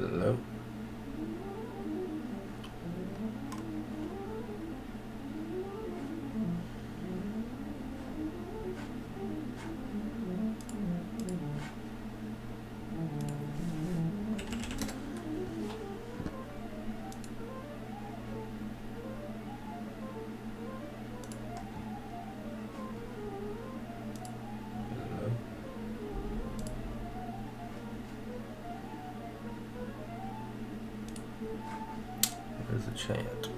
Hello. Hello. Where's the chant?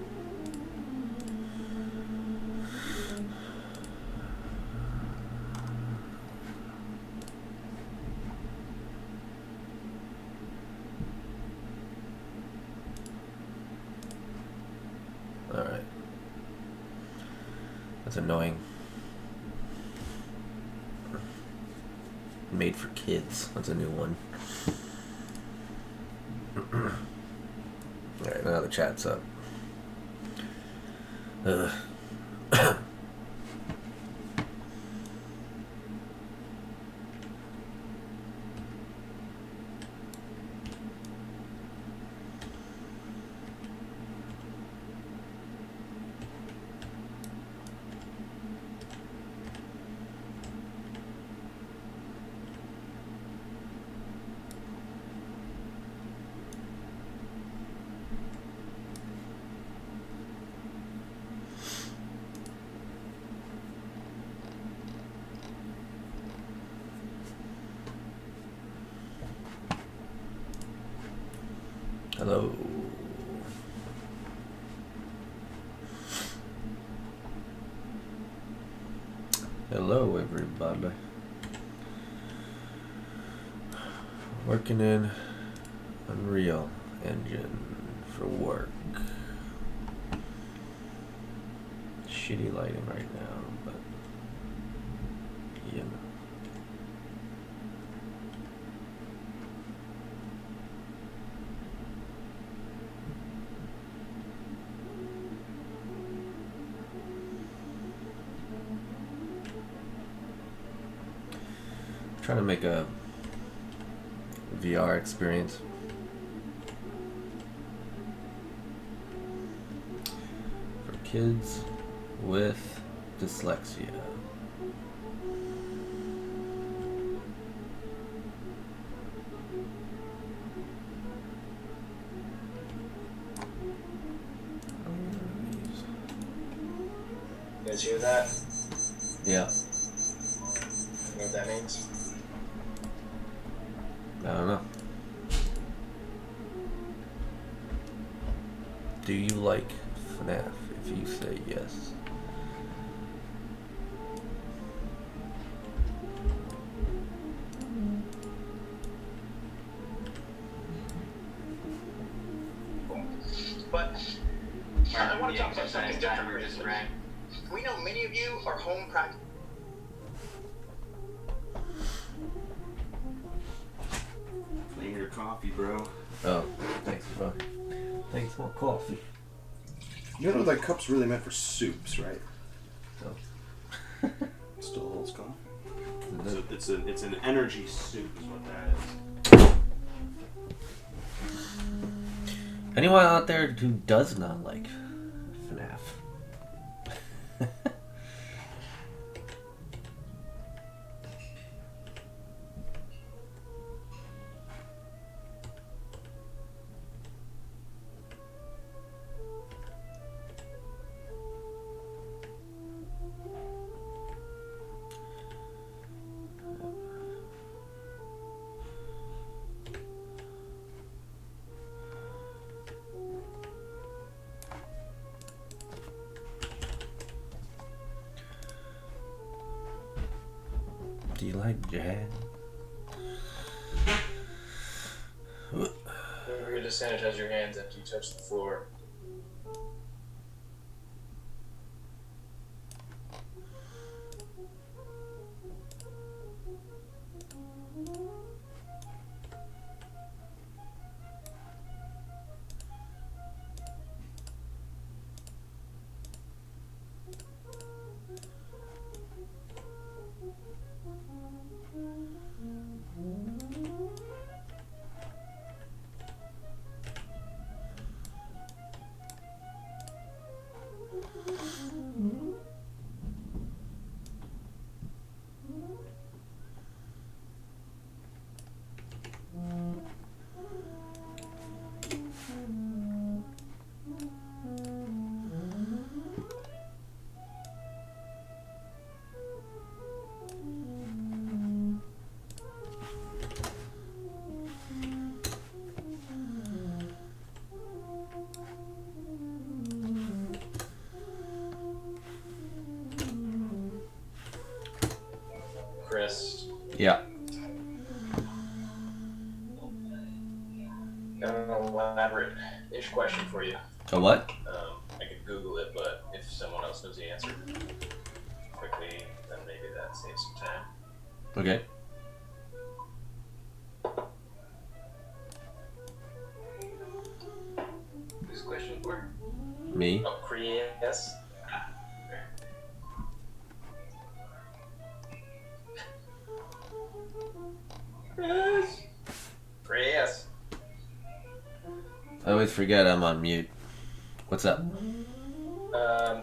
Alright. That's annoying. Made for kids. That's a new one. Alright, now the chat's up. Ugh. Hello. Hello, everybody. Working in Unreal Engine for work. Shitty lighting right now, but you know. Trying to make a VR experience for kids with dyslexia. You guys hear that? Yeah. You know what that means? I don't know. Do you like FNAF? If you say yes. But I want to talk about something different here. We know many of you are home practice. Claim your coffee, bro. Oh, thanks, bro. Thanks for coffee. You know that cup's really meant for soups, right? Oh. Still holds coffee. So it's an energy soup is what that is. Anyone out there who does not like FNAF? Do you like jazz? Don't forget to sanitize your hands after you touch the floor. Yeah. Got an elaborate-ish question for you. A what? I could Google it, but if someone else knows the answer quickly, then maybe that saves some time. Okay. Who's the question for? Me. Oh, Creas. Creas. I always forget I'm on mute. What's up?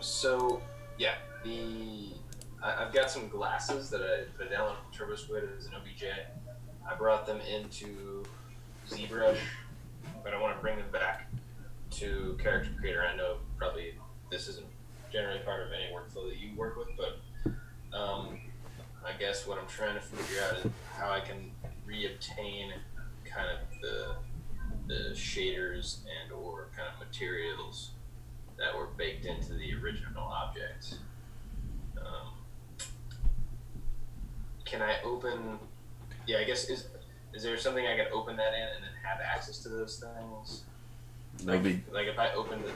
So yeah, I've got some glasses that I downloaded from Turbo Squid as an OBJ. I brought them into ZBrush, but I want to bring them back to Character Creator. I know probably this isn't generally part of any workflow that you work with, but I guess what I'm trying to figure out is how I can reobtain kind of the shaders and or kind of materials that were baked into the original object. Can I open? Yeah, I guess is there something I can open that in and then have access to those things? Like if I open the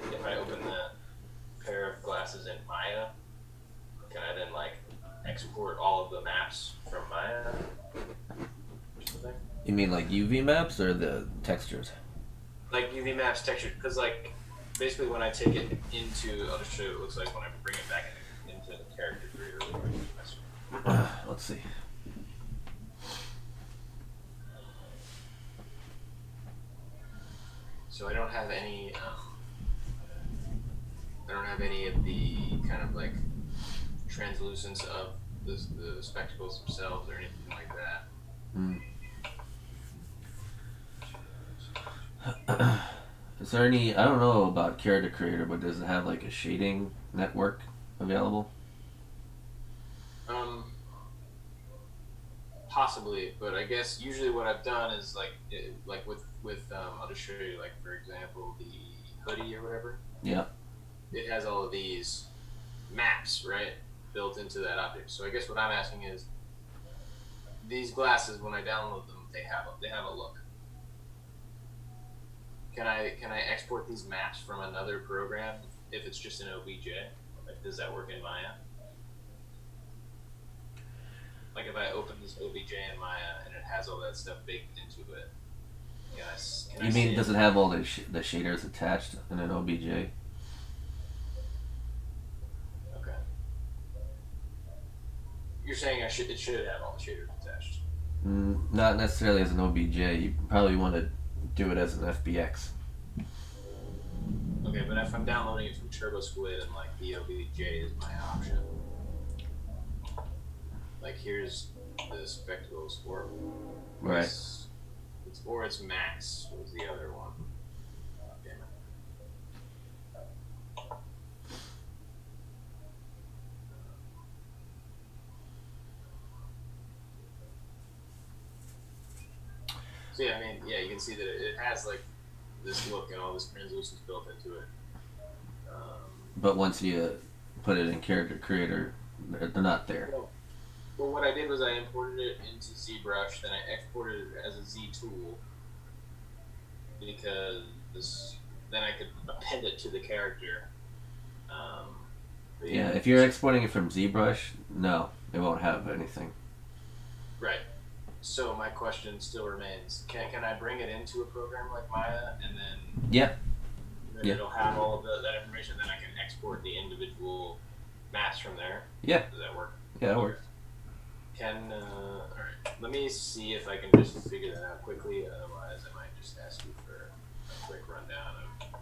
pair of glasses in Maya, can I then like export all of the maps from Maya or something? You mean like UV maps or the textures? Like UV maps texture, because like basically when I take it into, I'll just show you what it looks like when I bring it back into the character creator. Let's see. So I don't have any of the kind of like translucence of the spectacles themselves or anything like that. Is there any? I don't know about Character Creator, but does it have like a shading network available? Possibly, but I guess usually what I've done is like with I'll just show you, like for example the hoodie or whatever. Yeah. It has all of these maps, right, built into that object. So I guess what I'm asking is, these glasses, when I download them, they have a look. Can I export these maps from another program if it's just an OBJ? Like, does that work in Maya? Like if I open this OBJ in Maya and it has all that stuff baked into it, can I You mean see does it have all the shaders attached in an OBJ? Okay. You're saying it should have all the shaders attached. Not necessarily as an OBJ. You probably want to do it as an FBX. Okay, but if I'm downloading it from Turbo Squid and like the OBJ is my option, like here's the spectacles or Right. It's Max was the other one. Oh, damn it. So yeah, I mean, yeah, you can see that it has like this look and all this translucence built into it. But once you put it in Character Creator, they're not there. Well, what I did was I imported it into ZBrush, then I exported it as a Z tool because then I could append it to the character. Yeah, if you're exporting it from ZBrush, no, it won't have anything. Right. So my question still remains: Can I bring it into a program like Maya and then Yeah. it'll have all of that information? Then I can export the individual maps from there. Yeah. Does that work? Yeah, it works. All right. Let me see if I can just figure that out quickly. Otherwise, I might just ask you for a quick rundown of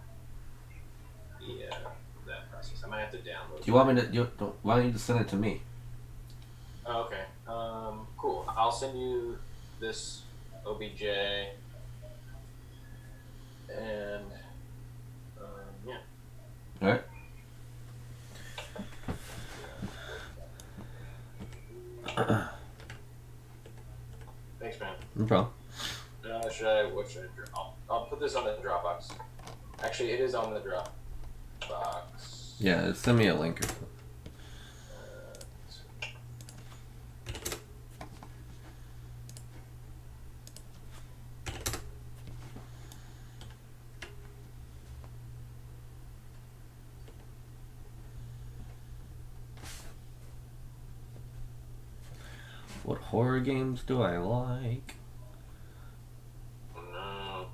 that process. I might have to download. Do you want me to? Why don't you just send it to me? Oh, okay. Cool. I'll send you this OBJ, and yeah. All right. Thanks, man. No problem. What should I do? I'll put this on the Dropbox. Actually, it is on the Dropbox. Yeah, send me a link or something. What horror games do I like? No.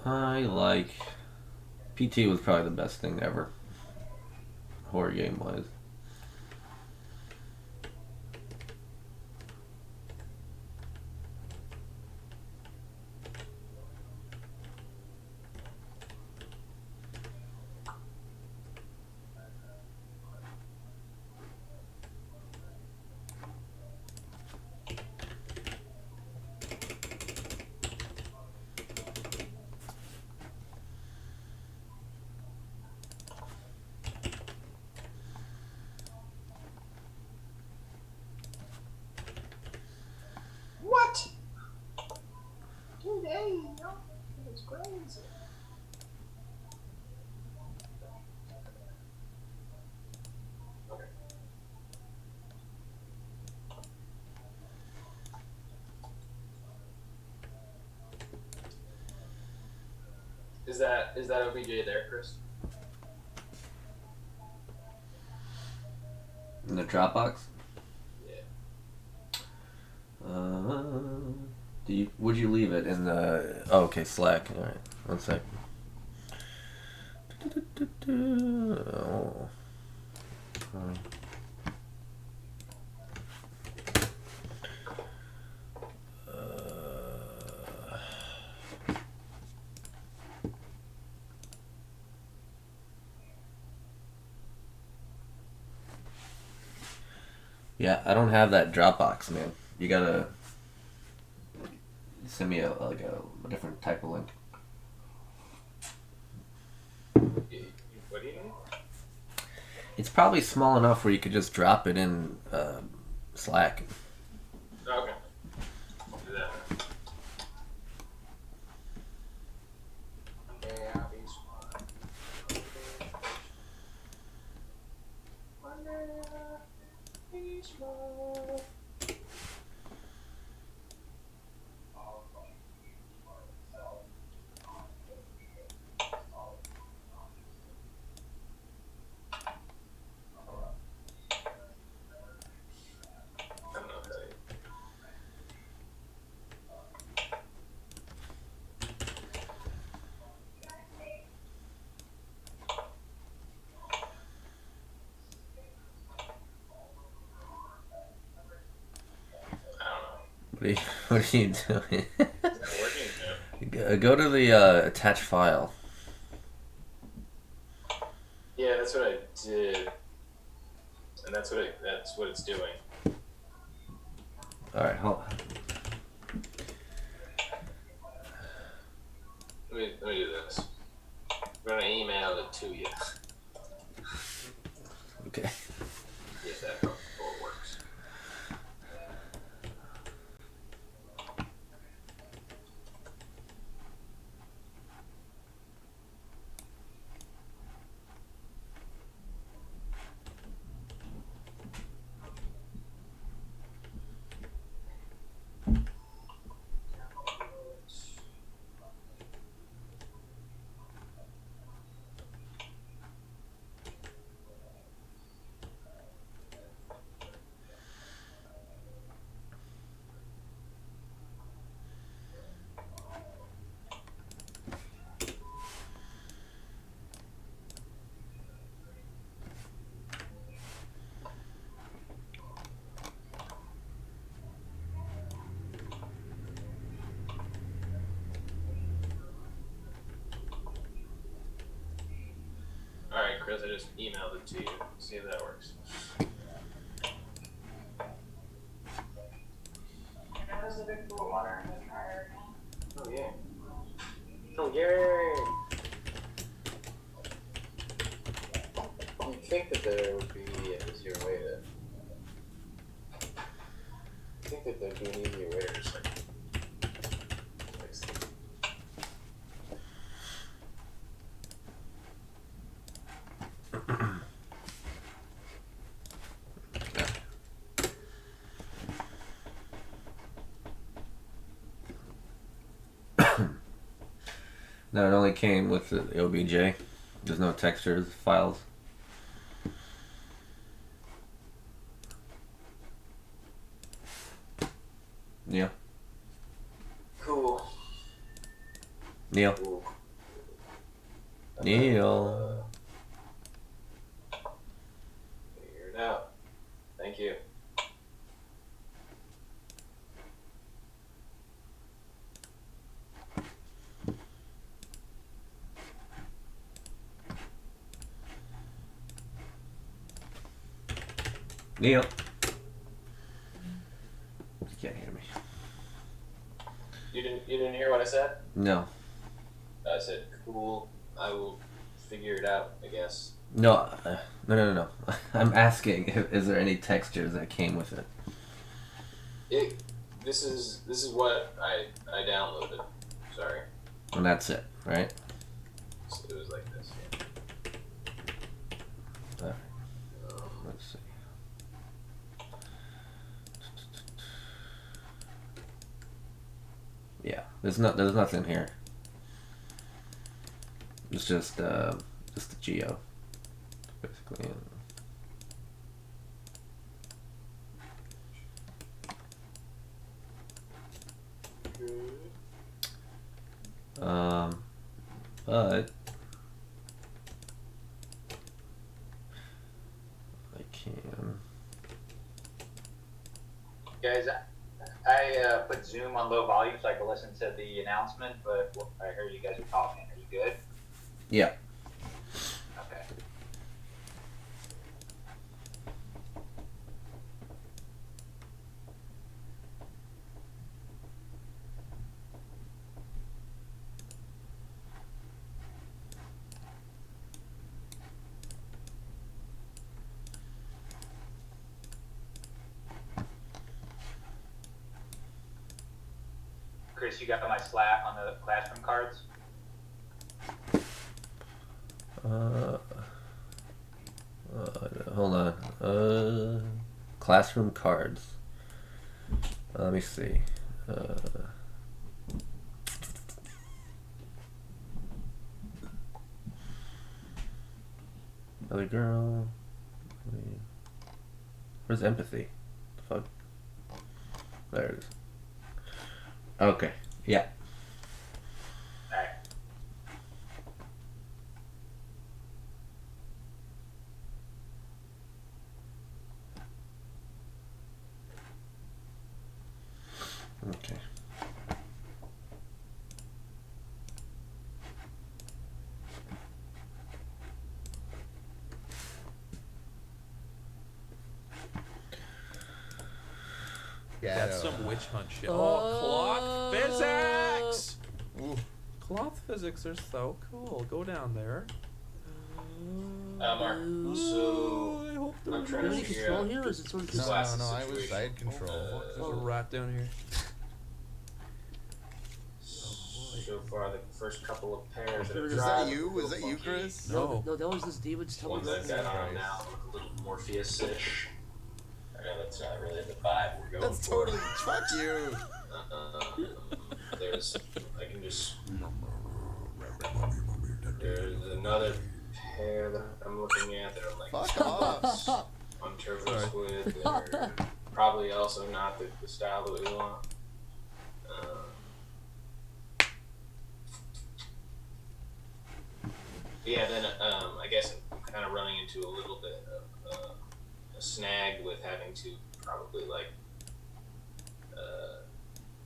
I like PT was probably the best thing ever. Horror game wise. What? 2 days? No, it's crazy. Okay. Is that OBJ there, Chris? In the Dropbox? Yeah. Would you leave it in the? Oh, okay, Slack. All right, 1 sec. Oh. Yeah, I don't have that Dropbox, man. You gotta send me a different type of link. What do you need? It's probably small enough where you could just drop it in Slack. Oh, okay. I'll do that. Okay, I'll be smart. One day I'll be smart. I don't know how to. What are you doing? It's not working now. Go to the attached file. Yeah, that's what I did, and that's what it's doing. All right, hold. Let me do this. I'm gonna email it to you. Okay. See if that all works. Alright, Chris, I just emailed it to you. See if that works. There's a big pool of water in the dryer again. Oh, yeah. Oh, yay! You'd think that there would be an easier way to. I think that there'd be an easier way to just like. Fix it. No, it only came with the OBJ. There's no textures, files. Neil. Cool. Neil. Cool. Neil. Figure it out. Thank you. Neil. You can't hear me. You didn't hear what I said? No. I said cool. I will figure it out, I guess. No. No. I'm asking, is there any textures that came with it? This is what I downloaded. Sorry. And that's it, right? So it was like this. Yeah. Alright. Let's see. Yeah, there's nothing here. It's just the geo, basically. But I can. Guys, I put Zoom on low volume so I could listen to the announcement, but I heard you guys are talking. Are you good? Yeah. Okay. Chris, you got my Slack on the classroom cards? Hold on. Classroom cards. Let me see. Other girl. Where's empathy? The fuck? There it is. Okay. Yeah. Alright. Okay. Yeah, That's some witch hunt shit. Oh, cloth physics! Ooh. Cloth physics are so cool. Go down there. Mark, so I hope I'm there's trying to any figure control out here, or is it sort of this just... No, glasses I was situation. side control. There's a rat down here. So far, the first couple of pairs that I've Was tried that you? look a Was that little you, funky. Chris? No. No, that was this David's The ones telling I've got on now look a little Morpheus-ish. I know that's not really the vibe we're going That's for. totally. Fuck you. There's, I can just. There's another pair that I'm looking at that I'm like Fuck off. on Turbo Squid. They're probably also not the style that we want. Yeah, then I guess I'm kind of running into a little bit of a snag with having to probably like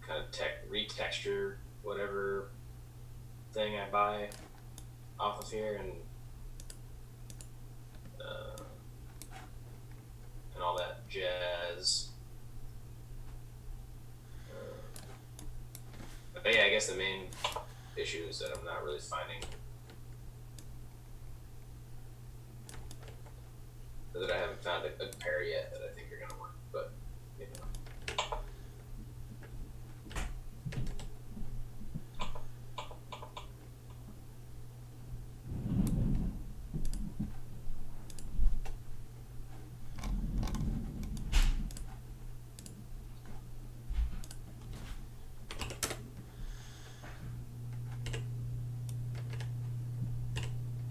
kind of retexture whatever thing I buy off of here and all that jazz. But yeah, I guess the main issue is that I'm not really finding that I haven't found a pair yet that I think are gonna work, but you know.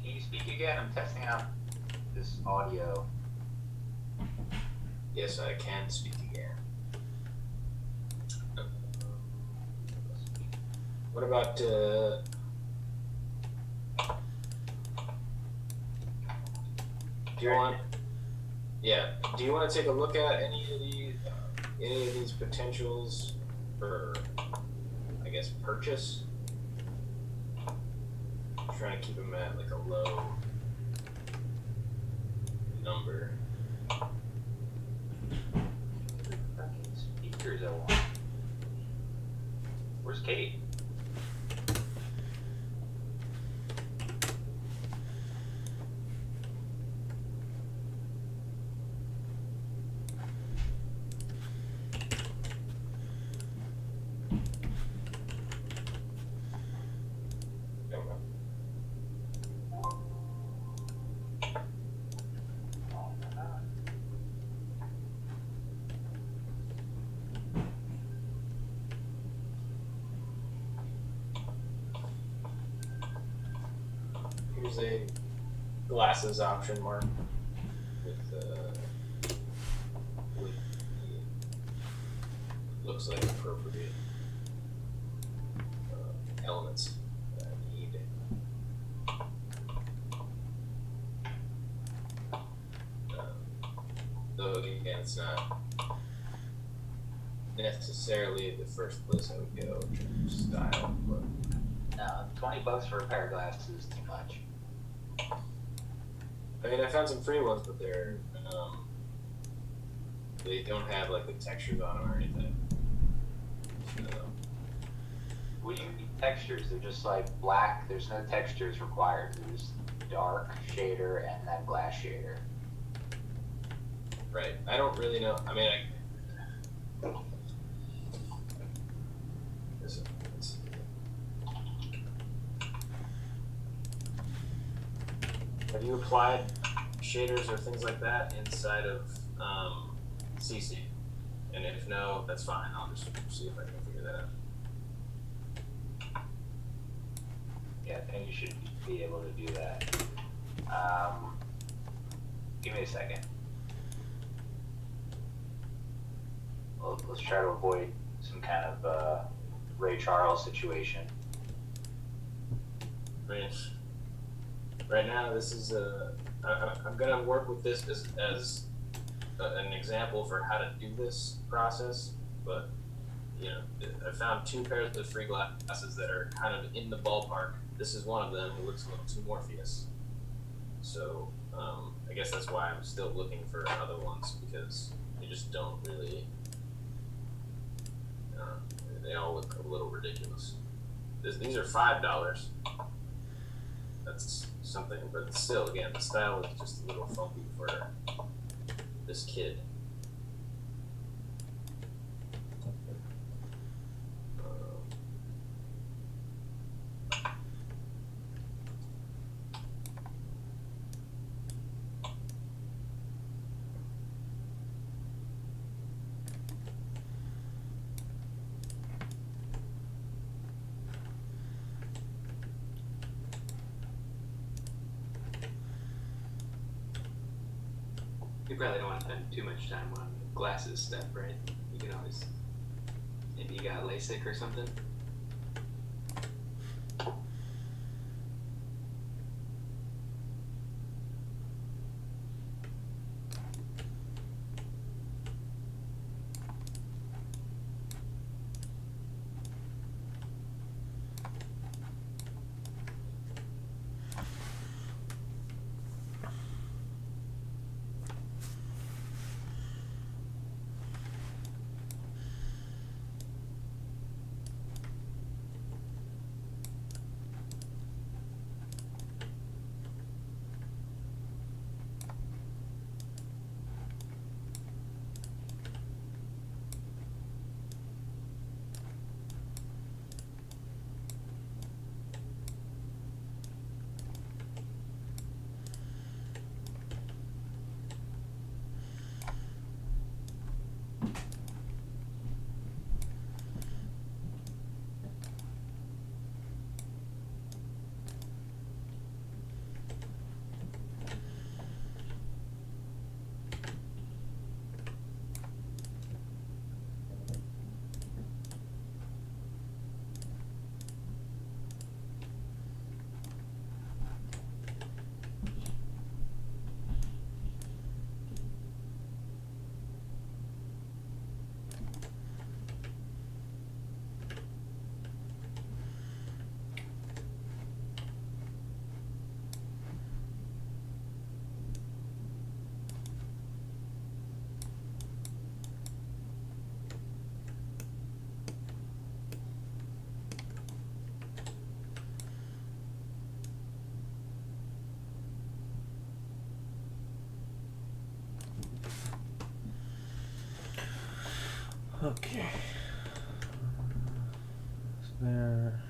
Can you speak again? I'm testing out this audio. Yes, I can speak again. What about do you want? Yeah. Do you want to take a look at any of these potentials for, I guess, purchase? I'm trying to keep them at like a low number. Fucking speakers I want. Where's Kate? Don't know. Here's a glasses option, Mark, with the looks like appropriate elements that I need. Though again, it's not necessarily the first place I would go in terms of style, but No, $20 for a pair of glasses is too much. I mean, I found some free ones, but they don't have like the textures on them or anything. So, What do you mean textures? They're just like black. There's no textures required. There's dark shader and then glass shader. right. I don't really know. I mean, let's- have you applied shaders or things like that inside of CC? And if no, that's fine. I'll just see if I can figure that out. Yeah, I think you should be able to do that. Give me a second. Well, let's try to avoid some kind of Ray Charles situation. I mean, right now, this is I'm gonna work with this as an example for how to do this process, but you know, I found two pairs of free glasses that are kind of in the ballpark. This is one of them who looks a little too Morpheus, so I guess that's why I'm still looking for other ones, because they just don't really. They all look a little ridiculous. These are $5. That's something, but still, again, the style is just a little funky for this kid. You probably don't want to spend too much time on glasses stuff, right? You can always, maybe you got LASIK or something. Okay. There.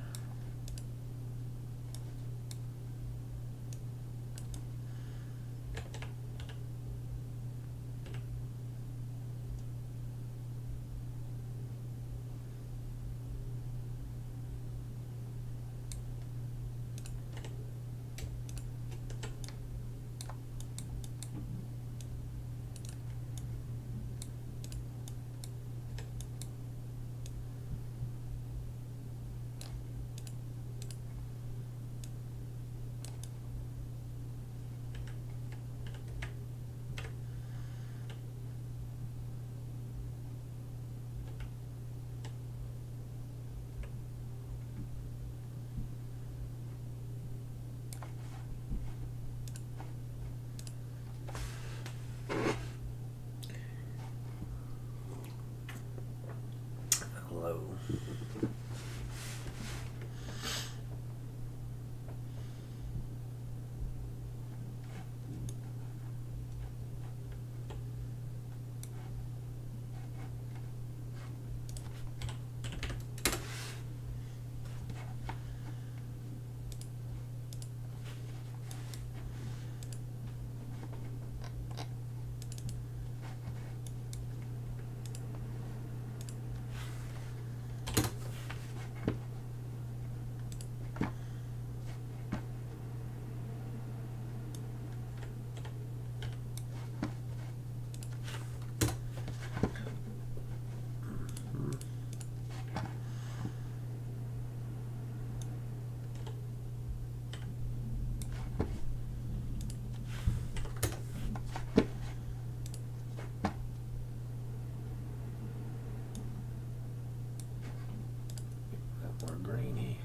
Hello. More grainy.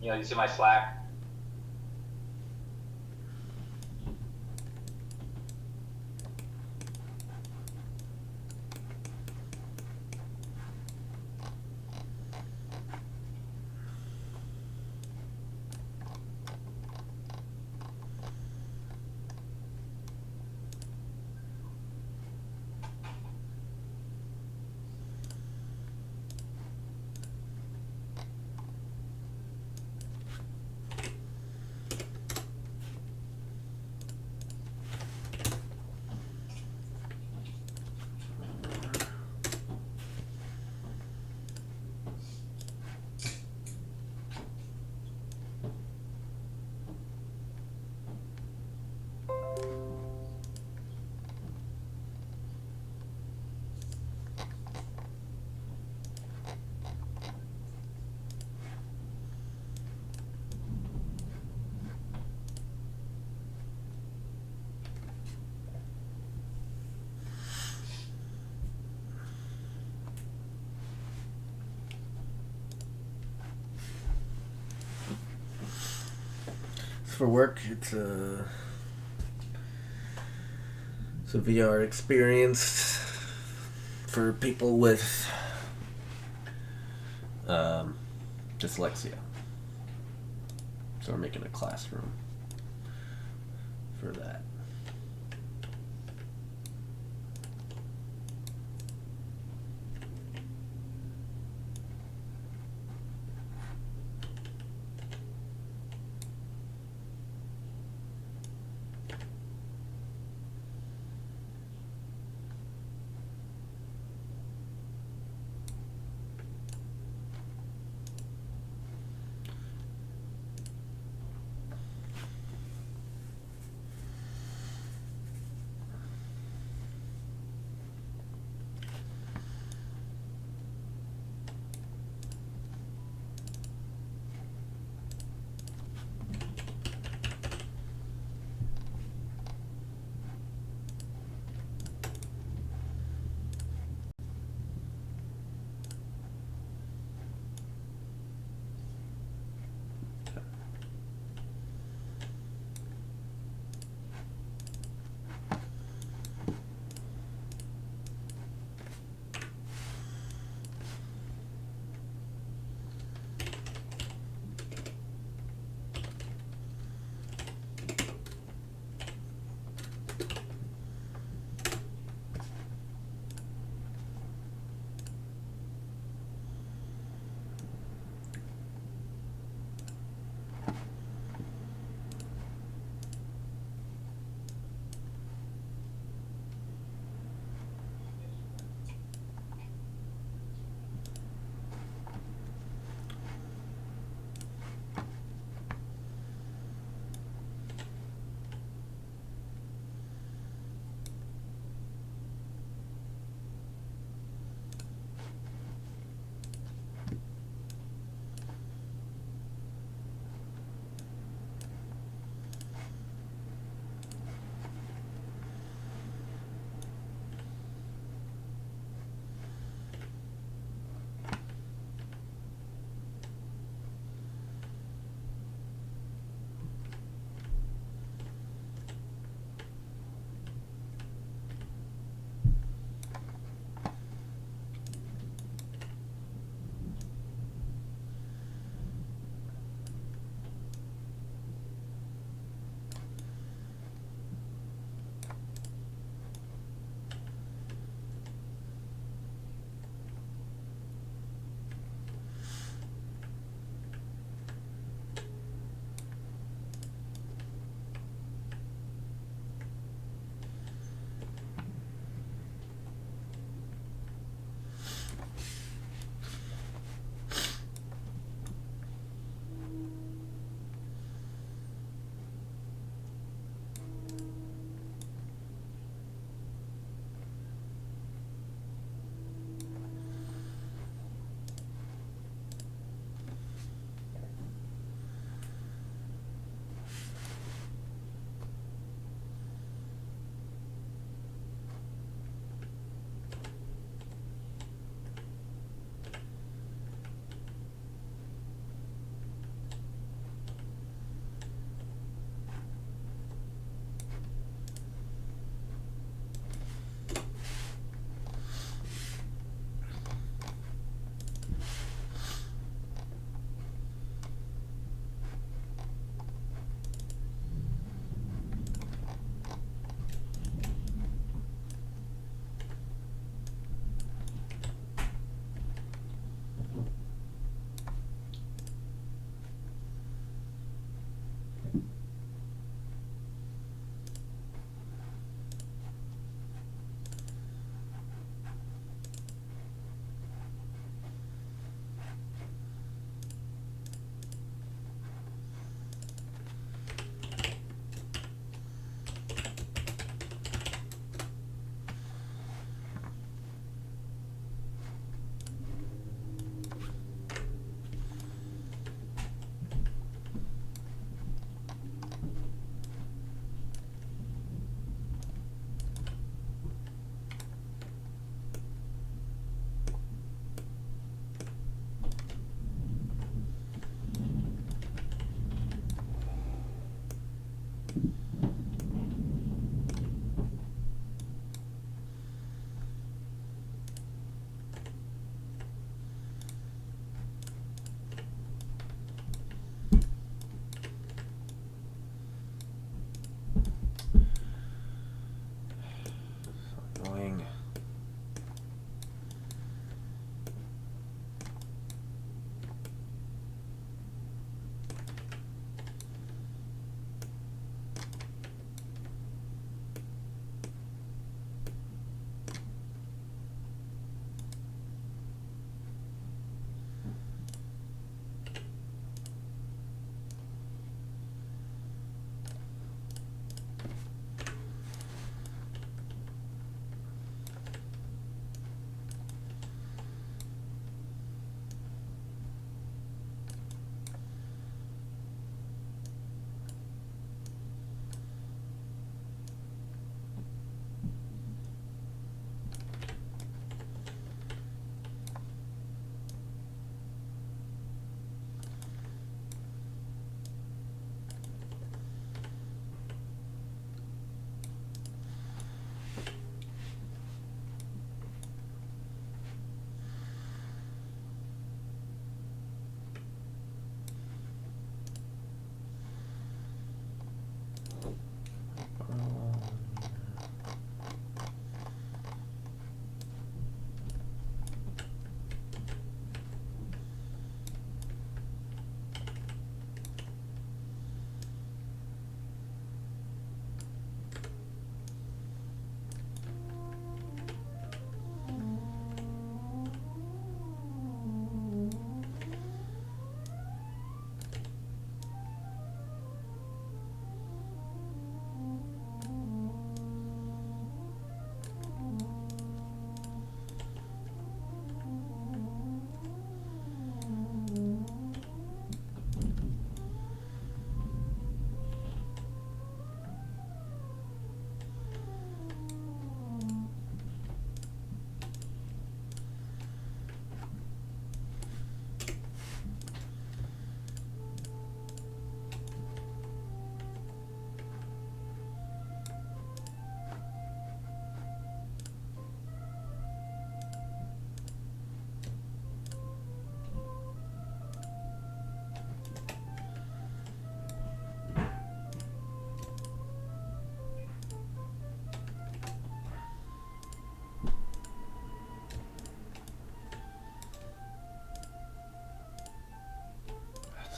You see my Slack? For work, it's a VR experience for people with dyslexia. So we're making a classroom for that.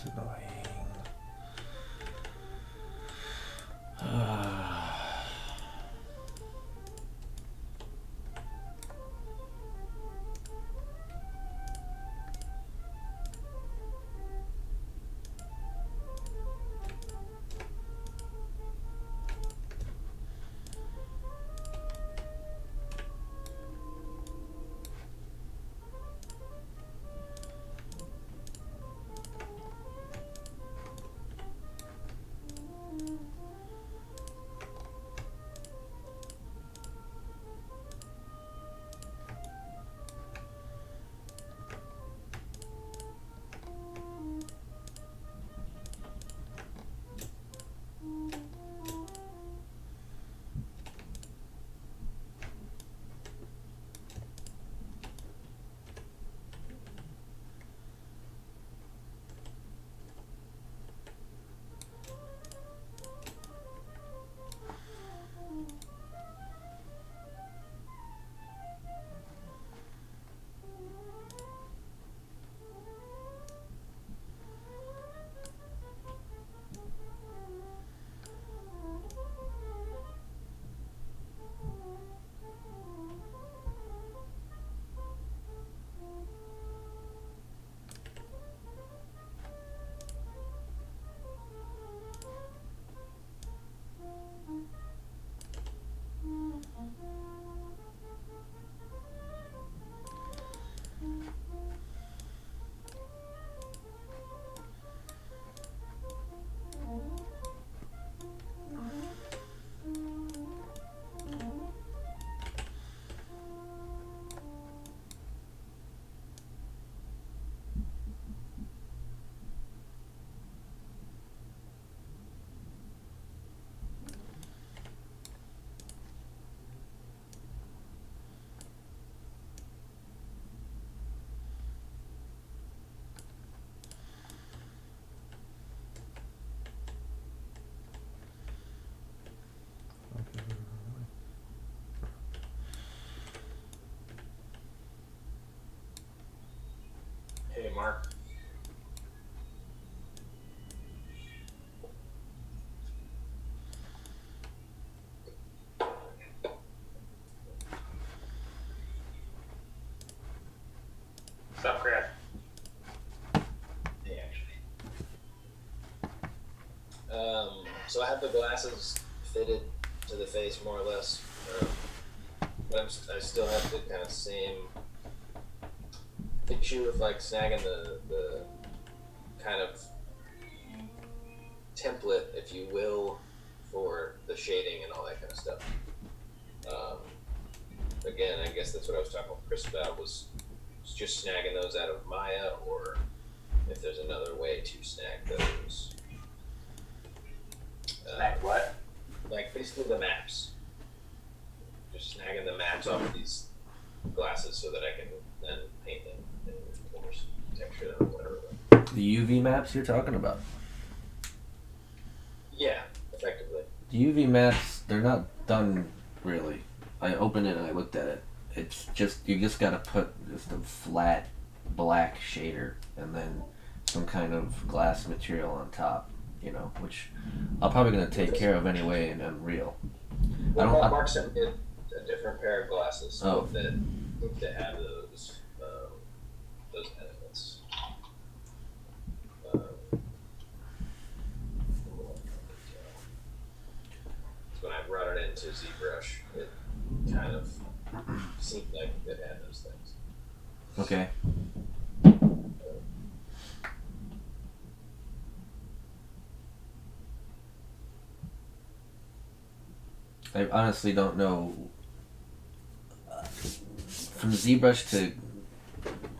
That's annoying. Hey, Mark. Stop, Crash. Hey, actually. So I have the glasses fitted to the face more or less, but I still have the kind of same issue with like snagging the kind of template, if you will, for the shading and all that kind of stuff. Again, I guess that's what I was talking with Chris about, was just snagging those out of Maya, or if there's another way to snag those. Snag what? Like basically the maps. Just snagging the maps off of these glasses so that I can then paint them in more texture or whatever. The UV maps you're talking about. Yeah, effectively. The UV maps, they're not done really. I opened it and I looked at it. It's just, you just gotta put just a flat black shader and then some kind of glass material on top, you know, which I'm probably gonna take care of anyway in Unreal. Well, Mark sent me a different pair of glasses Oh. that have those elements. When I brought it into ZBrush, it kind of seemed like it had those things. Okay. I honestly don't know. From ZBrush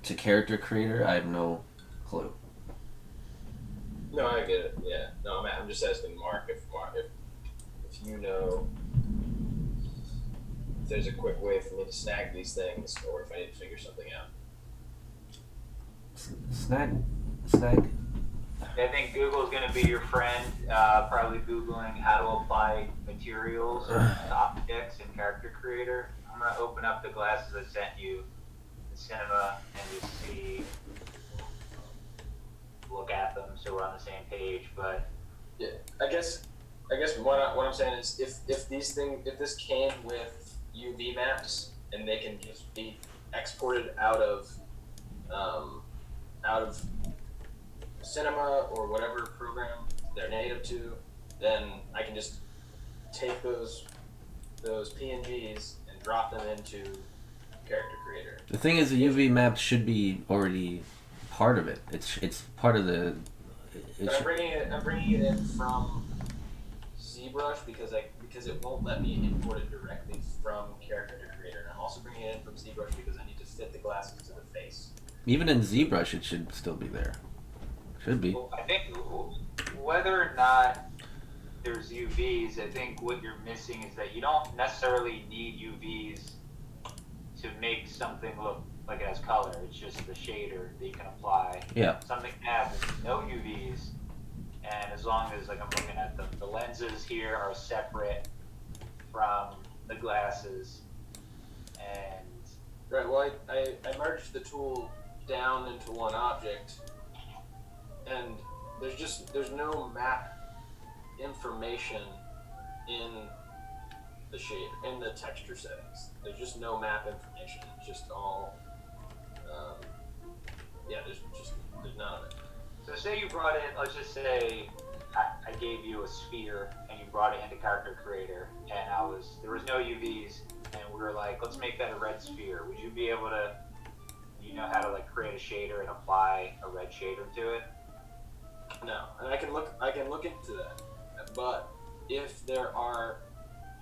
to character creator, I have no clue. No, I get it. Yeah. No, I'm just asking Mark if you know if there's a quick way for me to snag these things, or if I need to figure something out. Snag. I think Google's going to be your friend. Probably Googling how to apply materials to objects in Character Creator. I'm going to open up the glasses I sent you in Cinema and just look at them so page, but Yeah, I guess what I'm saying is if this came with UV maps and they can just be exported out of Cinema or whatever program they're native to, then I can just take those PNGs and drop them into Character Creator. The thing is, the UV map should be already part of it. It's part of the. But I'm bringing it in from ZBrush because it won't let me import it directly from Character Creator. And I'm also bringing it in from ZBrush because I need to fit the glasses to the face. Even in ZBrush, it should still be there. Should be. I think whether or not there's UVs, I think what you're missing is that you don't necessarily need UVs to make something look like it has color. It's just the shader that you can apply. Yeah. Something can have no UVs, and as long as, like, I'm looking at them, the lenses here are separate from the glasses, and Right, well, I merged the tool down into one object, and there's no map information in the shader, in the texture settings. There's just no map information. It's just all, there's none of it. so say you brought in, let's just say I gave you a sphere and you brought it into Character Creator, and there was no UVs, and we were like, let's make that a red sphere. Would you be able to, you know how to like create a shader and apply a red shader to it? No, and I can look into that. But if there are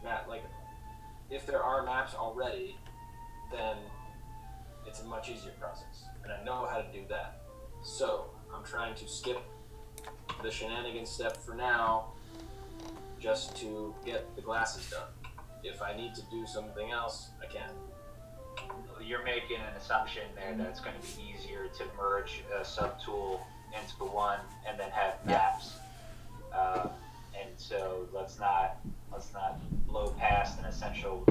maps already, then it's a much easier process, and I know how to do that. So I'm trying to skip the shenanigans step for now, just to get the glasses done. If I need to do something else, I can. You're making an assumption there that it's going to be easier to merge a subtool into one and then have maps. And so let's not blow past an essential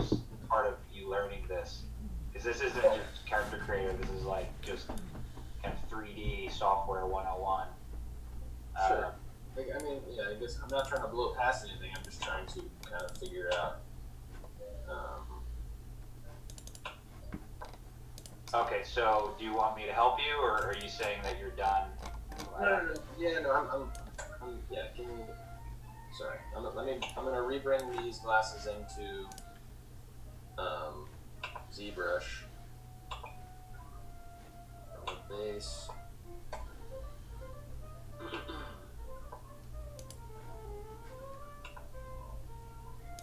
part of you learning this, because this isn't just Character Creator. This is like just kind of 3D software 101. Sure. I mean, yeah, I guess I'm not trying to blow past anything. I'm just trying to kind of figure out. Okay, so do you want me to help you, or are you saying that you're done? No. Yeah, no, I'm yeah. Give me. Sorry, I'm gonna rebring these glasses into ZBrush. On the base.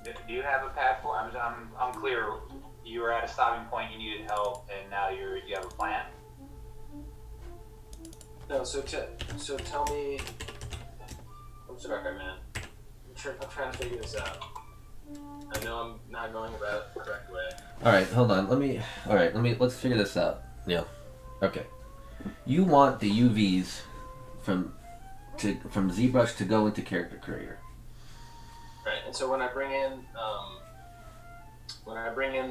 Do you have a path for? I'm clear. You were at a stopping point. You needed help, and now you have a plan. No, so tell me. I'm sorry, man. I'm trying to figure this out. I know I'm not going about it the correct way. All right, hold on. Let's figure this out. Yeah. Okay. You want the UVs from ZBrush to go into Character Creator. Right, and so when I bring in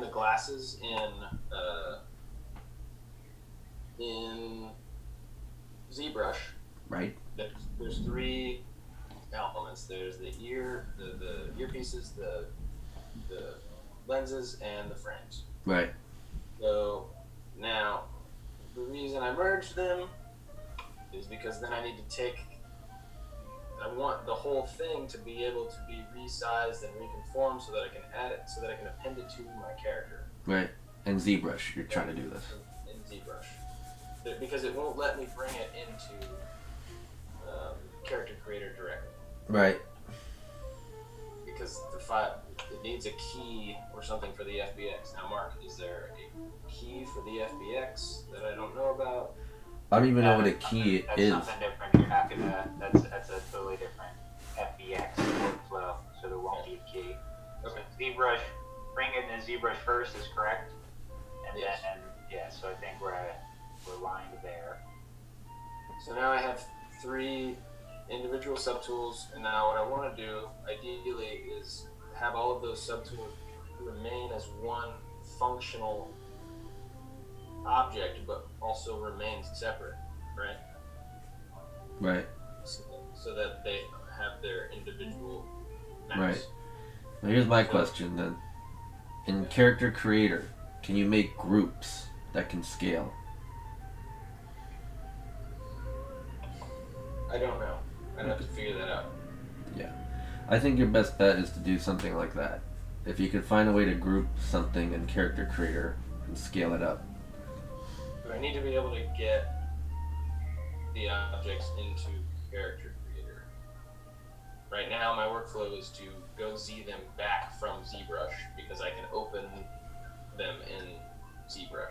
the glasses in ZBrush, Right. there's three elements. There's the earpieces, the lenses, and the frames. Right. So now the reason I merged them is because then I need to I want the whole thing to be able to be resized and reconformed so that I can add it, so that I can append it to my character. Right. And ZBrush, you're trying to do this. In ZBrush. Because it won't let me bring it into Character Creator directly. Right. Because it needs a key or something for the FBX. Now, Mark, is there a key for the FBX that I don't know about? I don't even know what a key That's is. something different. You're not gonna. That's a totally different FBX workflow. So there won't be a key. Okay. So ZBrush, bring it in ZBrush first is correct. And Yes. then yeah. So I think we're lined there. So now I have 3 individual subtools, and now what I want to do, ideally, is have all of those subtools remain as one functional object, but also remain separate, right? Right. So so that they have their individual maps. Right. Now here's my question then. In Character Creator, can you make groups that can scale? I don't know. I'd have to figure that out. I think your best bet is to do something like that. If you could find a way to group something in Character Creator and scale it up. But I need to be able to get the objects into Character Creator. Right now, my workflow is to go Z them back from ZBrush because I can open them in ZBrush.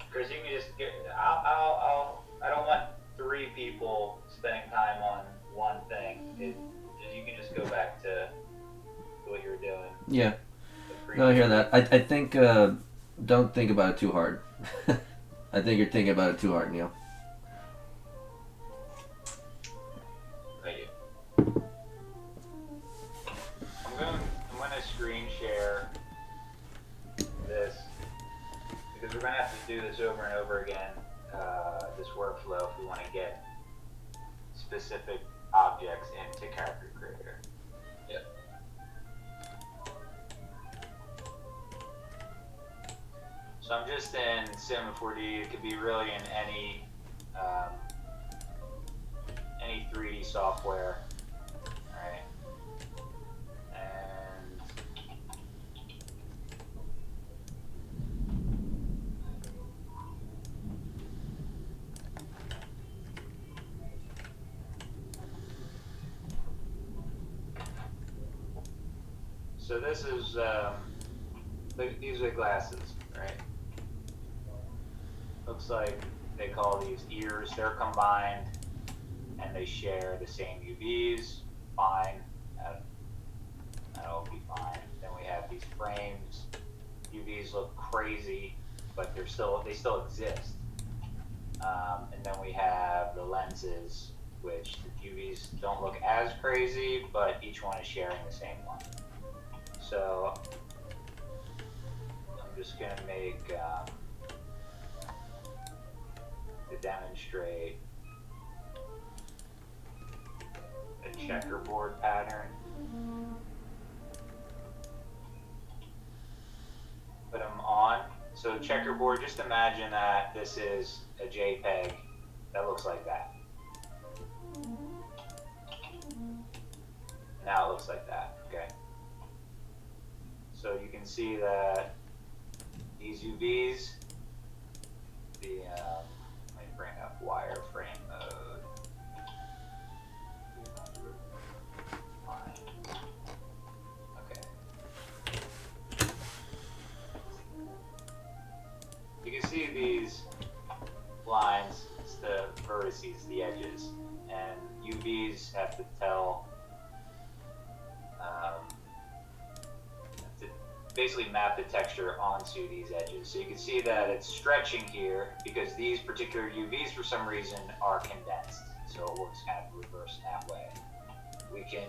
Chris, you can just get. I don't want 3 people spending time on one thing. You can just go back to what you were doing. Yeah. No, I hear that. I think, don't think about it too hard. I think you're thinking about it too hard, Neil. Thank you. I'm gonna screen share this because we're gonna have to do this over and over again. This workflow if we want to get specific objects into Character Creator. Yep. So I'm just in Cinema 4D. It could be really in any 3D software. Alright. And so this is these are glasses, right? Looks like they call these ears. They're combined and they share the same UVs. Fine. That'll be fine. Then we have these frames. UVs look crazy, but they still exist. And then we have the lenses, which the UVs don't look as crazy, but each one is sharing the same one. So I'm just gonna make to demonstrate a checkerboard pattern. Put them on. So checkerboard, just imagine that this is a JPEG that looks like that. Now it looks like that, okay? So you can see that these UVs, let me bring up wireframe mode. Okay. You can see these lines, it's the vertices, the edges, and UVs have to tell, to basically map the texture onto these edges. So you can see that it's stretching here because these particular UVs for some reason are condensed. So it works kind of reverse in that way. We can,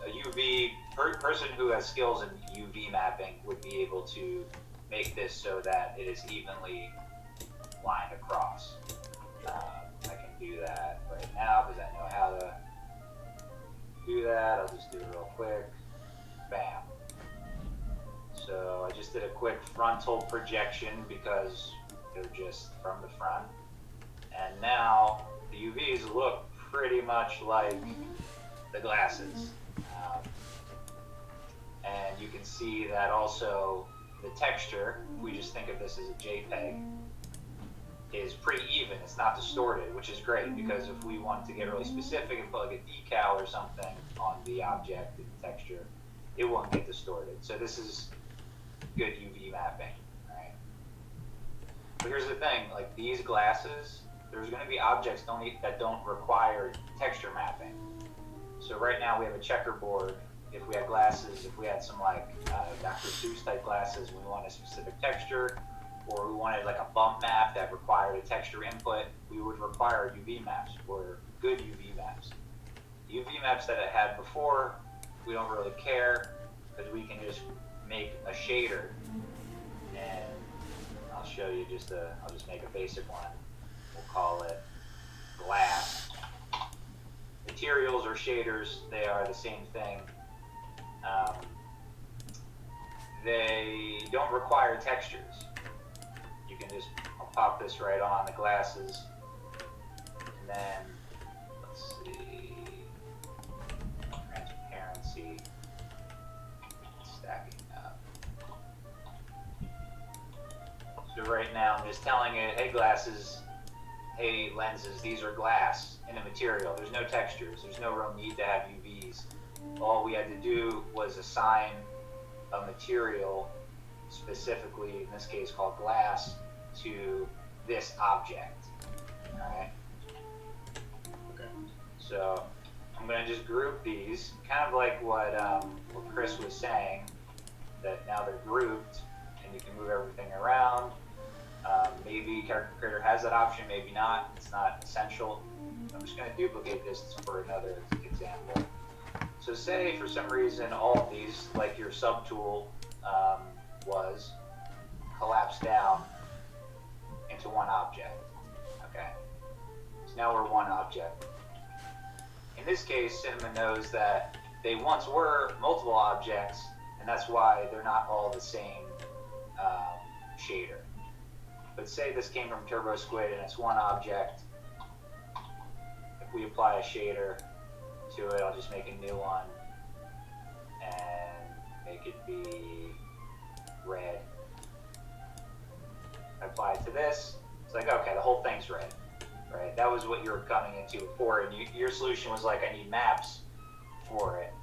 a UV, person who has skills in UV mapping would be able to make this so that it is evenly lined across. I can do that right now because I know how to do that. I'll just do it real quick. Bam. So I just did a quick frontal projection because they're just from the front. And now the UVs look pretty much like the glasses. And you can see that also the texture, we just think of this as a JPEG, is pretty even. It's not distorted, which is great because if we want to get really specific and put like a decal or something on the object and the texture, it won't get distorted. So this is good UV mapping, right? But here's the thing, like these glasses, there's going to be objects that don't require texture mapping. So right now we have a checkerboard. If we had glasses, if we had some like Dr. Seuss type glasses, we want a specific texture, or we wanted like a bump map that required a texture input, we would require UV maps or good UV maps. The UV maps that I had before, we don't really care because we can just make a shader, and I'll show you I'll just make a basic one. We'll call it glass. Materials or shaders, they are the same thing. They don't require textures. You can just, I'll pop this right on the glasses, and then, let's see, transparency, stacking up. So right now I'm just telling it, hey glasses, hey lenses, these are glass in a material. There's no textures, there's no real need to have UVs. All we had to do was assign a material, specifically in this case called glass, to this object. Alright? Okay. So I'm going to just group these, kind of like what Chris was saying, that now they're grouped and you can move everything around. Maybe Character Creator has that option, maybe not. It's not essential. I'm just going to duplicate this for another example. So say for some reason all of these, like your subtool was, collapsed down into one object. Okay. So now we're one object. In this case, Cinema knows that they once were multiple objects, and that's why they're not all the same shader. But say this came from Turbo Squid and it's one object. If we apply a shader to it, I'll just make a new one and make it be red. I apply it to this, it's like, okay, the whole thing's red, right? That was what you were coming into before, and your solution was like, I need maps for it.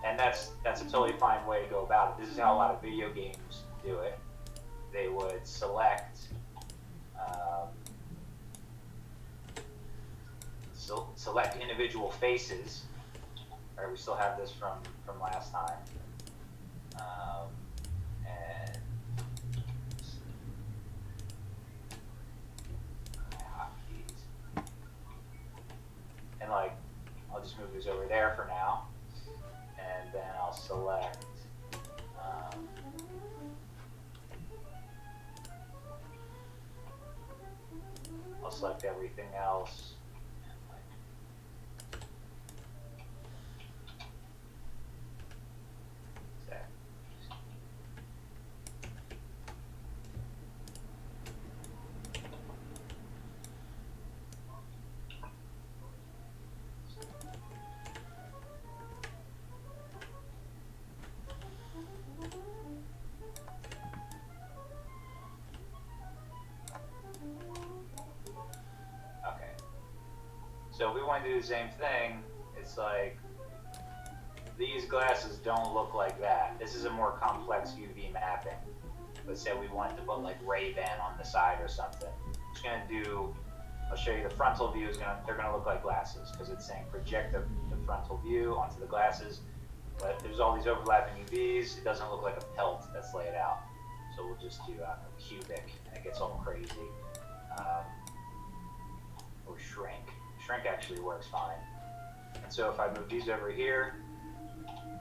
And that's a totally fine way to go about it. This is how a lot of video games do it. They would select select individual faces. All right, we still have this from last time. And hotkeys. And like, I'll just move these over there for now, and then I'll select. I'll select everything else. So if we want to do the same thing, it's like, these glasses don't look like that. This is a more complex UV mapping. Let's say we wanted to put like Ray-Ban on the side or something. I'm just gonna do, I'll show you the frontal view they're gonna look like glasses, because it's saying project the frontal view onto the glasses. But there's all these overlapping UVs, it doesn't look like a pelt that's laid out. So we'll just do a cubic, and it gets all crazy. Or shrink. Shrink actually works fine. And so if I move these over here,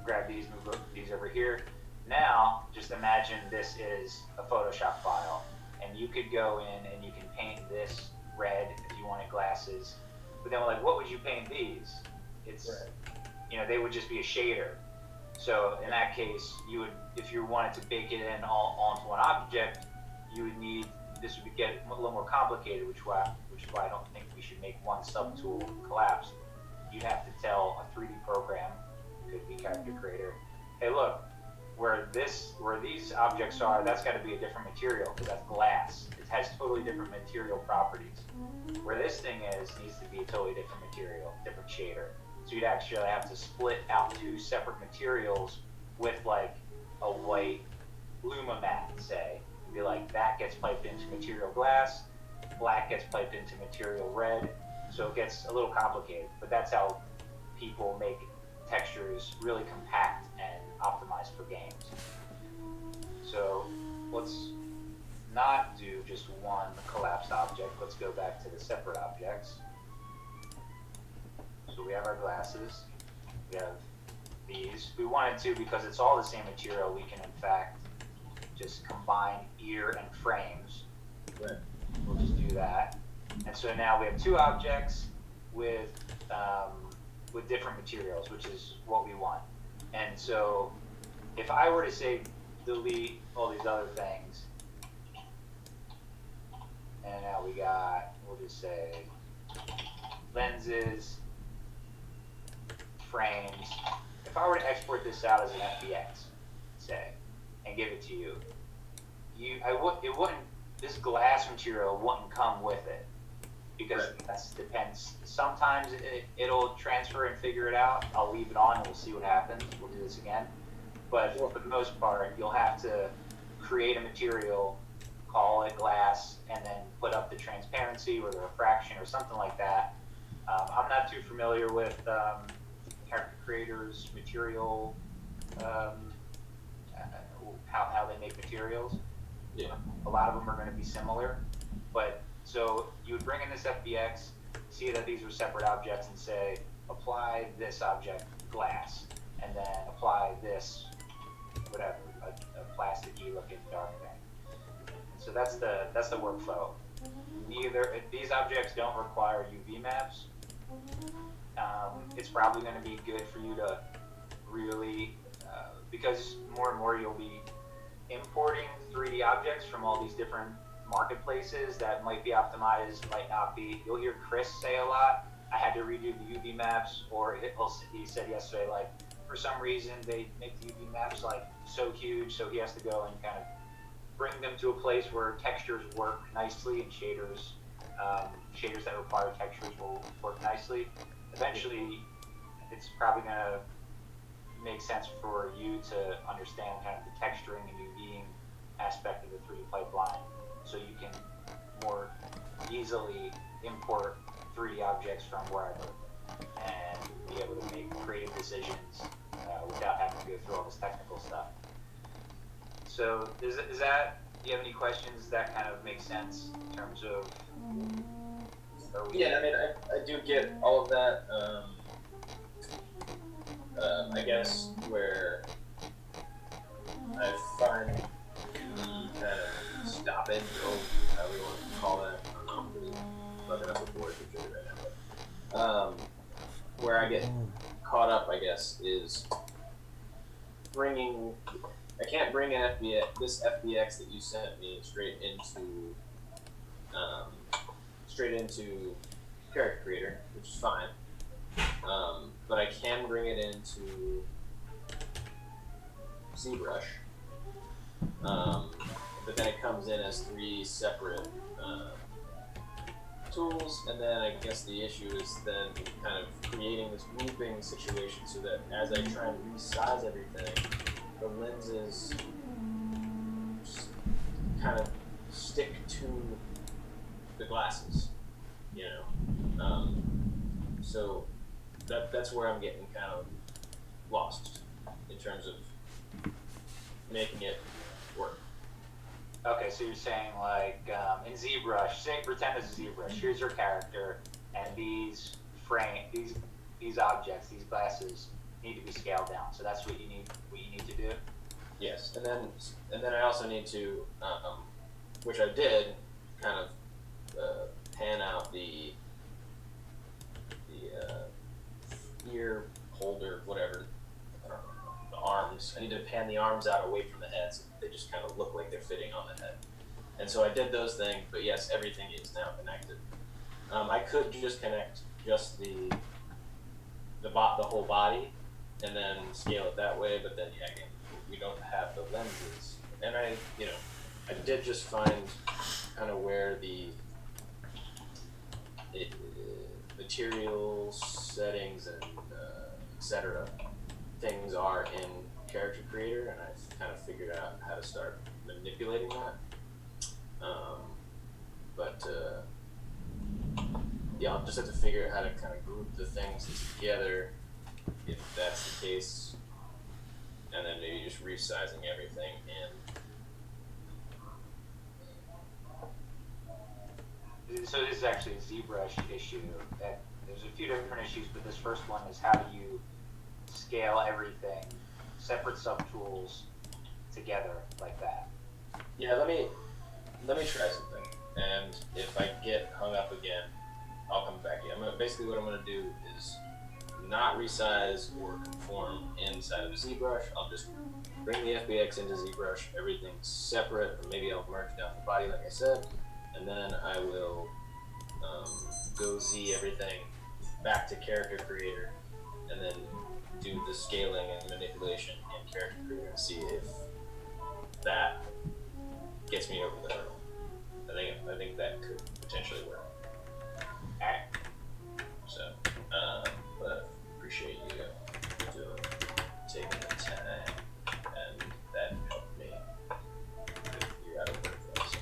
grab these, move these over here. Now, just imagine this is a Photoshop file, and you could go in and you can paint this red if you wanted glasses. But then we're like, what would you paint these? It's, you know, they would just be a shader. So in that case, you would, if you wanted to bake it in all onto one object, you would need, this would get a little more complicated, which is why I don't think we should make one subtool collapse. You'd have to tell a 3D program, could be Character Creator, hey look, where these objects are, that's got to be a different material, because that's glass. It has totally different material properties. Where this thing needs to be a totally different material, different shader. So you'd actually have to split out two separate materials with like a white Luma mat, say. Be like, that gets piped into material glass, black gets piped into material red, so it gets a little complicated, but that's how people make textures really compact and optimized for games. So let's not do just one collapsed object, let's go back to the separate objects. So we have our glasses, we have these. We wanted to because it's all the same material. We can in fact just combine ear and frames. Right. We'll just do that. And so now we have two objects with different materials, which is what we want. And so if I were to say delete all these other things, and now we'll just say lenses, frames. If I were to export this out as an FBX, say, and give it to you, this glass material wouldn't come with it, because that depends. Sometimes it'll transfer and figure it out. I'll leave it on and we'll see what happens. We'll do this again. But for the most part, you'll have to create a material, call it glass, and then put up the transparency or the refraction or something like that. I'm not too familiar with character creators' material, how they make materials. Yeah. A lot of them are going to be similar, but so you would bring in this FBX, see that these are separate objects, and say apply this object glass, and then apply this whatever a plasticky looking dark thing. And so that's the workflow. These objects don't require UV maps. It's probably going to be good for you to really because more and more you'll be importing 3D objects from all these different marketplaces that might be optimized, might not be. You'll hear Chris say a lot, I had to redo the UV maps, or he said yesterday, like, for some reason they make the UV maps like so huge, so he has to go and kind of bring them to a place where textures work nicely and shaders that require textures will work nicely. Eventually, it's probably going to make sense for you to understand kind of the texturing and UVing aspect of the 3D pipeline, so you can more easily import 3D objects from wherever and be able to make creative decisions without having to go through all this technical stuff. So do you have any questions that kind of make sense in terms of? Yeah, I mean, I do get all of that. I guess where I find the kind of stoppage, or however you want to call it, I don't know, I'm really bugging up with words right now, but where I get caught up, I guess, is I can't bring an this FBX that you sent me straight into Character Creator, which is fine. But I can bring it into ZBrush. But then it comes in as 3 separate tools, and then I guess the issue is then kind of creating this looping situation so that as I try and resize everything, the lenses kind of stick to the glasses, you know. So that's where I'm getting kind of lost in terms of making it work. Okay, so you're saying like in ZBrush, pretend it's ZBrush. Here's your character, and these objects, these glasses need to be scaled down. So that's what you need to do. Yes, and then I also need to, which I did, kind of pan out the ear holder, whatever, the arms. I need to pan the arms out away from the head so they just kind of look like they're fitting on the head. And so I did those things, but yes, everything is now connected. I could just connect just the whole body and then scale it that way, but then yeah, again, we don't have the lenses. And I did just find kind of where the materials, settings, and etc. things are in Character Creator, and I've kind of figured out how to start manipulating that. Yeah, I'll just have to figure out how to kind of group the things together, if that's the case, and then maybe just resizing everything in. So this is actually a ZBrush issue. That there's a few different issues, but this first one is how do you scale everything, separate subtools together like that. Yeah, let me try something, and if I get hung up again, I'll come back in. Basically what I'm gonna do is not resize or conform inside of ZBrush. I'll just bring the FBX into ZBrush, everything's separate, or maybe I'll merge down the body like I said, and then I will go Z everything back to Character Creator, and then do the scaling and manipulation in Character Creator and see if that gets me over the hurdle. I think that could potentially work. Okay. So, but appreciate you taking the time, and that helped me figure out a workflow. So.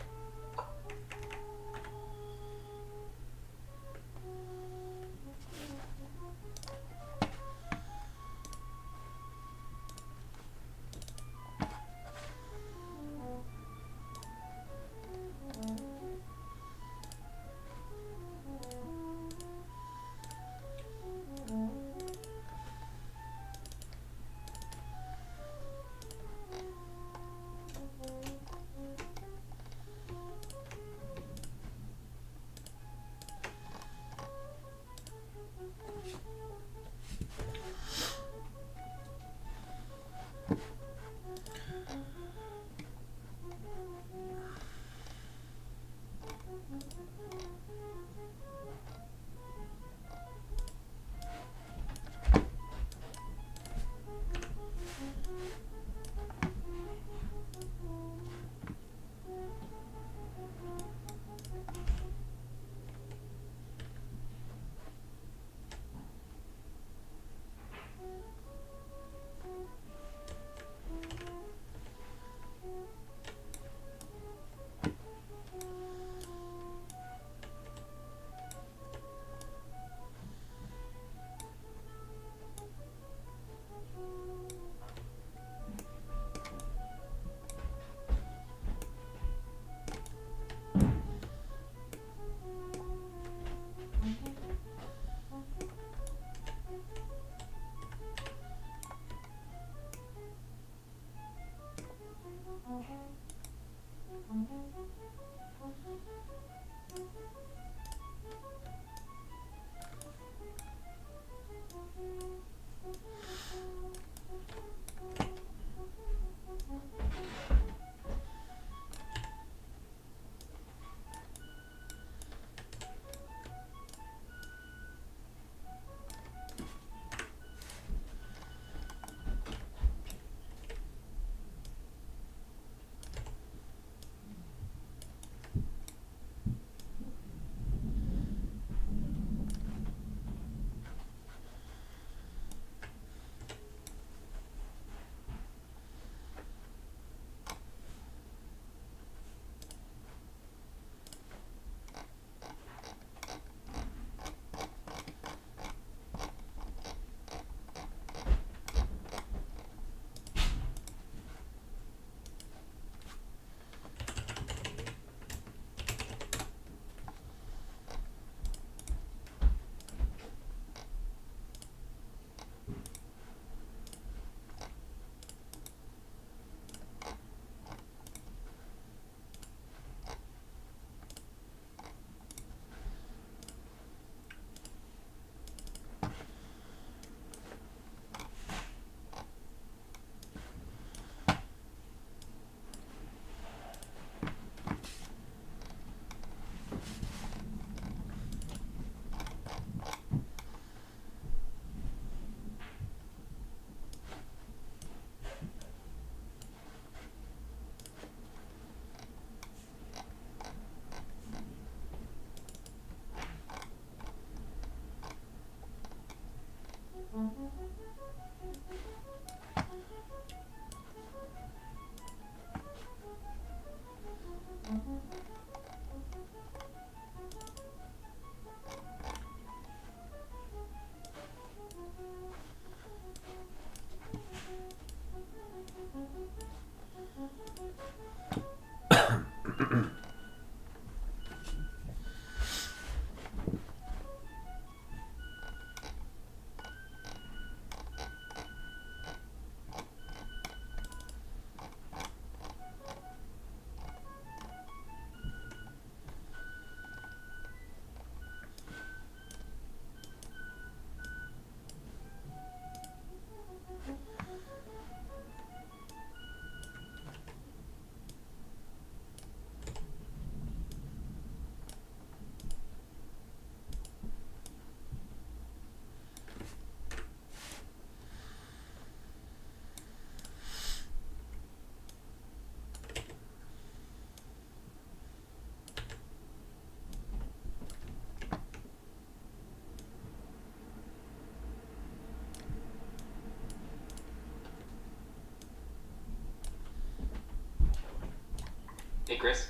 Hey, Chris.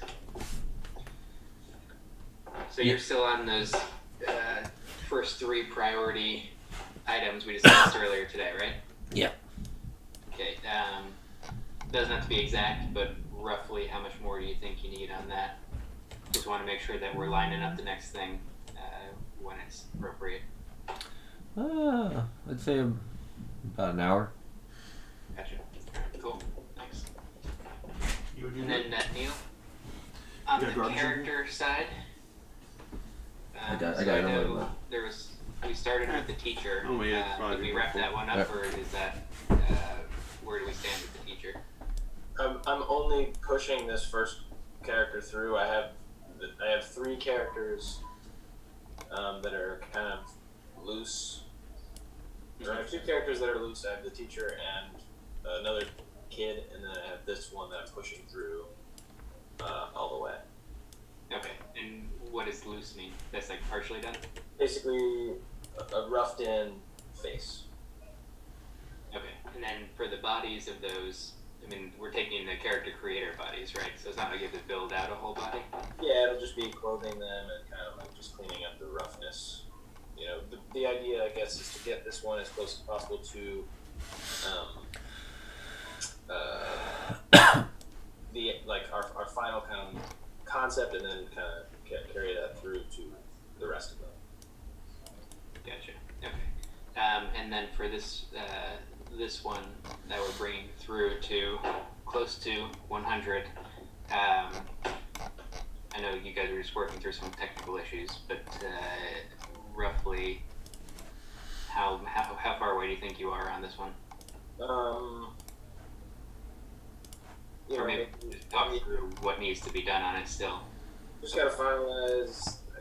So you're still on those first 3 priority items we discussed earlier today, right? Yeah. Okay. Doesn't have to be exact, but roughly how much more do you think you need on that? Just want to make sure that we're lining up the next thing when it's appropriate. I'd say about an hour. Gotcha. Cool. Thanks. You would do And that? then Neil, on You got the garbage in character side, I got so it I on my know list. we started with the teacher. Oh, yeah, it's probably Did we good wrap for- that one up, Yep. or is that where do we stand with the teacher? I'm only pushing this first character through. I have 3 characters that are kind of loose. Or I have 2 characters that are loose. I have the teacher and another kid, and then I have this one that I'm pushing through all the way. Okay. And what does loose mean? That's like partially done. Basically, a roughed in face. Okay. And then for the bodies of those, I mean, we're taking the character creator bodies, right? So it's not like you have to build out a whole body. Yeah, it'll just be clothing them and kind of like just cleaning up the roughness. You know, the idea, I guess, is to get this one as close as possible to the like our final kind of concept, and then kind of carry that through to the rest of them. Gotcha. Okay. And then for this this one that we're bringing through to close to 100, I know you guys are just working through some technical issues, but roughly how far away do you think you are on this one? You Or know, maybe just talk through what needs to be done on it still. just gotta finalize. I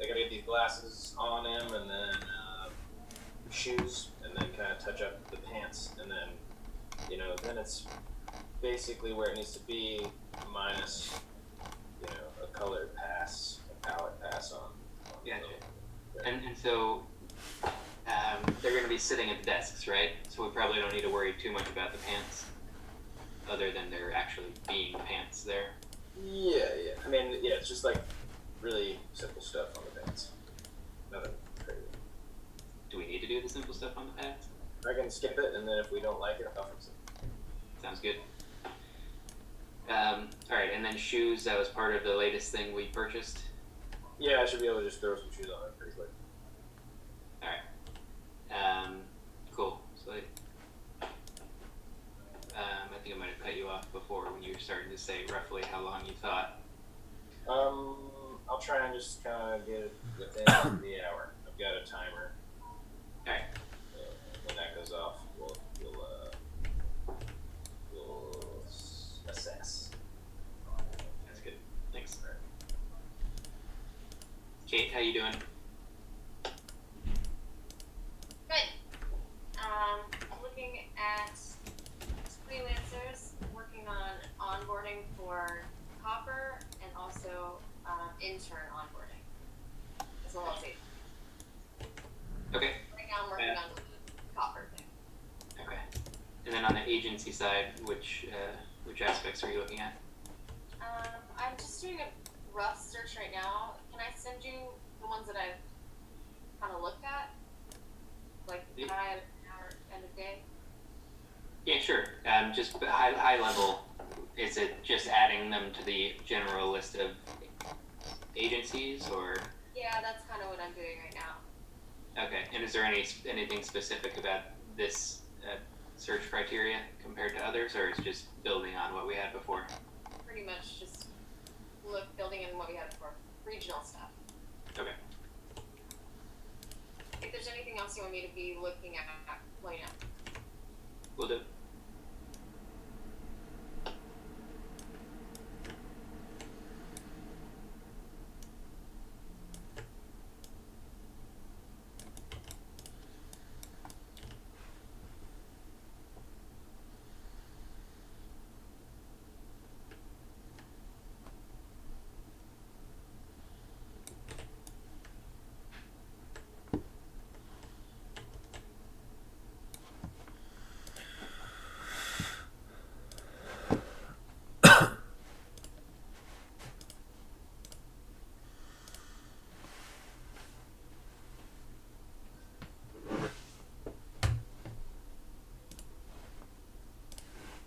gotta get these glasses on him, and then shoes, and then kind of touch up the pants, and then then it's basically where it needs to be, minus a colored pass, a palette pass on. Gotcha. And so they're going to be sitting at the desks, right? So we probably don't need to worry too much about the pants, other than there actually being pants there. Yeah. I mean, yeah, it's just like really simple stuff on the pants. Nothing crazy. Do we need to do the simple stuff on the pants? I can skip it, and then if we don't like it, I'll fix it. Sounds good. Alright, and then shoes, that was part of the latest thing we purchased. Yeah, I should be able to just throw some shoes on it pretty quick. Alright. Cool. So I think I might have cut you off before when you were starting to say roughly how long you thought. I'll try and just kind of get it within the hour. I've got a timer. Alright. When that goes off, we'll assess. That's good. Thanks. Kate, how you doing? Good. Looking at freelancers, working on onboarding for Copper and also intern onboarding, as well as agent. Okay. Right now I'm working on the Copper thing. Okay. And then on the agency side, which aspects are you looking at? I'm just doing a rough search right now. Can I send you the ones that I've kind of looked at? Like, Yeah. can I have an hour end of day? Yeah, sure. Just high level, is it just adding them to the general list of agencies, or? Yeah, that's kind of what I'm doing right now. Okay. And is there anything specific about this search criteria compared to others, or is it just building on what we had before? Pretty much just building in what we had before. Regional stuff. Okay. If there's anything else you want me to be looking at, let me know.